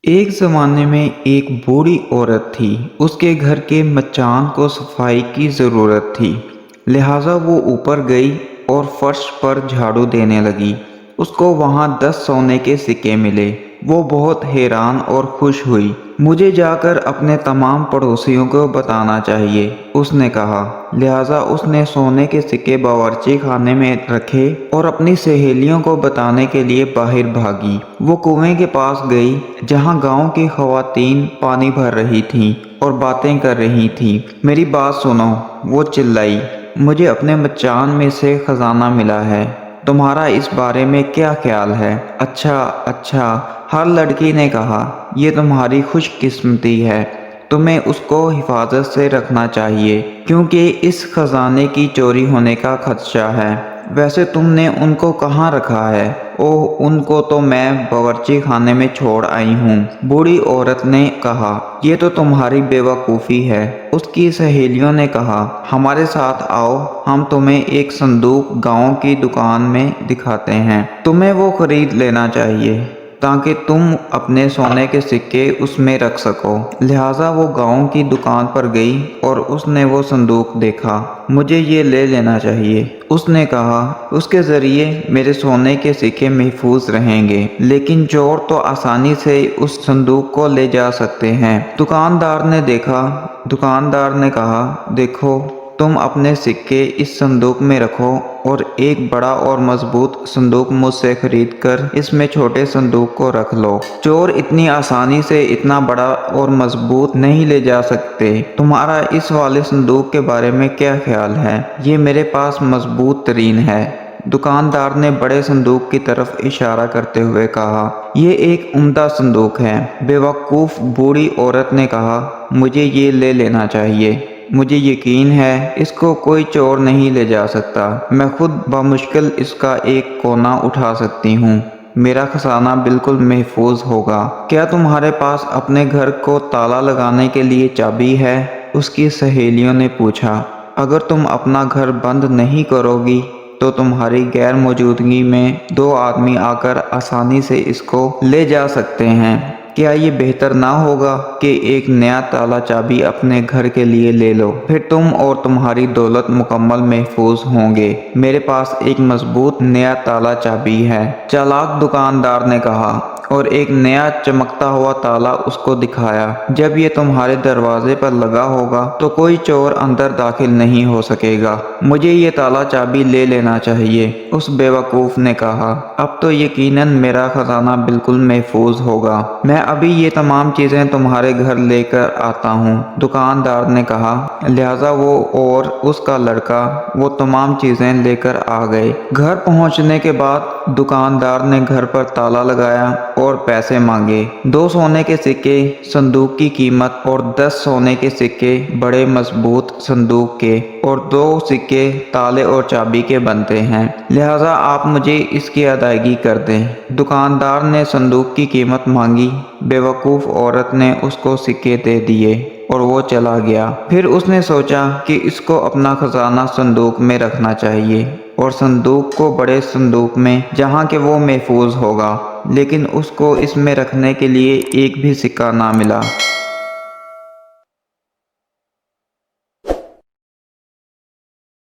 ایک زمانے میں ایک بوڑھی عورت تھی۔ اس کے گھر کے مچان کو صفائی کی ضرورت تھی، لہٰذا وہ اوپر گئی اور فرش پر جھاڑو دینے لگی۔ اس کو وہاں 10 سونے کے سکے ملے۔ وہ بہت حیران اور خوش ہوئی۔ مجھے جا کر اپنے تمام پڑوسیوں کو بتانا چاہیے، اس نے کہا۔ لہٰذا اس نے سونے کے سکے باورچی خانے میں رکھے اور اپنی سہیلیوں کو بتانے کے لیے باہر بھاگی۔ وہ کنویں کے پاس گئی جہاں گاؤں کی خواتین پانی بھر رہی تھیں اور باتیں کر رہی تھیں۔ میری بات سنو، وہ چلائی، مجھے اپنے مچان میں سے خزانہ ملا ہے، تمہارا اس بارے میں کیا خیال ہے؟ اچھا اچھا، ہر لڑکی نے کہا، یہ تمہاری خوش قسمتی ہے، تمہیں اس کو حفاظت سے رکھنا چاہیے کیونکہ اس خزانے کی چوری ہونے کا خدشہ ہے۔ ویسے تم نے ان کو کہاں رکھا ہے؟ اوہ، ان کو تو میں باورچی خانے میں چھوڑ آئی ہوں، بوڑھی عورت نے کہا۔ یہ تو تمہاری بے وقوفی ہے، اس کی سہیلیوں نے کہا۔ ہمارے ساتھ آؤ، ہم تمہیں ایک صندوق گاؤں کی دکان میں دکھاتے ہیں، تمہیں وہ خرید لینا چاہیے تاکہ تم اپنے سونے کے سکے اس میں رکھ سکو۔ لہٰذا وہ گاؤں کی دکان پر گئی اور اس نے وہ صندوق دیکھا۔ مجھے یہ لے لینا چاہیے، اس نے کہا، اس کے ذریعے میرے سونے کے سکے محفوظ رہیں گے، لیکن چور تو آسانی سے اس صندوق کو لے جا سکتے ہیں۔ دکاندار نے کہا، دیکھو، تم اپنے سکے اس صندوق میں رکھو اور ایک بڑا اور مضبوط صندوق مجھ سے خرید کر اس میں چھوٹے صندوق کو رکھ لو۔ چور اتنی آسانی سے اتنا بڑا اور مضبوط نہیں لے جا سکتے۔ تمہارا اس والے صندوق کے بارے میں کیا خیال ہے؟ یہ میرے پاس مضبوط ترین ہے، دکاندار نے بڑے صندوق کی طرف اشارہ کرتے ہوئے کہا۔ یہ ایک عمدہ صندوق ہے، بے وقوف بوڑھی عورت نے کہا۔ مجھے یہ لے لینا چاہیے، مجھے یقین ہے اس کو کوئی چور نہیں لے جا سکتا، میں خود بمشکل اس کا ایک کونا اٹھا سکتی ہوں، میرا خزانہ بالکل محفوظ ہوگا۔ کیا تمہارے پاس اپنے گھر کو تالا لگانے کے لیے چابی ہے؟ اس کی سہیلیوں نے پوچھا۔ اگر تم اپنا گھر بند نہیں کرو گی تو تمہاری غیر موجودگی میں 2 آدمی آ کر آسانی سے اس کو لے جا سکتے ہیں۔ کیا یہ بہتر نہ ہوگا کہ ایک نیا تالا چابی اپنے گھر کے لیے لے لو؟ پھر تم اور تمہاری دولت مکمل محفوظ ہوں گے۔ میرے پاس ایک مضبوط نیا تالا چابی ہے، چالاک دکاندار نے کہا، اور ایک نیا چمکتا ہوا تالا اس کو دکھایا۔ جب یہ تمہارے دروازے پر لگا ہوگا تو کوئی چور اندر داخل نہیں ہو سکے گا۔ مجھے یہ تالا چابی لے لینا چاہیے، اس بے وقوف نے کہا۔ اب تو یقیناً میرا خزانہ بالکل محفوظ ہوگا۔ میں ابھی یہ تمام چیزیں تمہارے گھر لے کر آتا ہوں، دکاندار نے کہا۔ لہٰذا وہ اور اس کا لڑکا وہ تمام چیزیں لے کر آ گئے۔ گھر پہنچنے کے بعد دکاندار نے گھر پر تالا لگایا اور پیسے مانگے۔ 2 سونے کے سکے صندوق کی قیمت اور 10 سونے کے سکے بڑے مضبوط صندوق کے اور 2 سکے تالے اور چابی کے بنتے ہیں، لہٰذا آپ مجھے اس کی ادائیگی کر دیں۔ دکاندار نے صندوق کی قیمت مانگی، بے وقوف عورت نے اس کو سکے دے دیے اور وہ چلا گیا۔ پھر اس نے سوچا کہ اس کو اپنا خزانہ صندوق میں رکھنا چاہیے اور صندوق کو بڑے صندوق میں جہاں کہ وہ محفوظ ہوگا، لیکن اس کو اس میں رکھنے کے لیے ایک بھی سکہ نہ ملا۔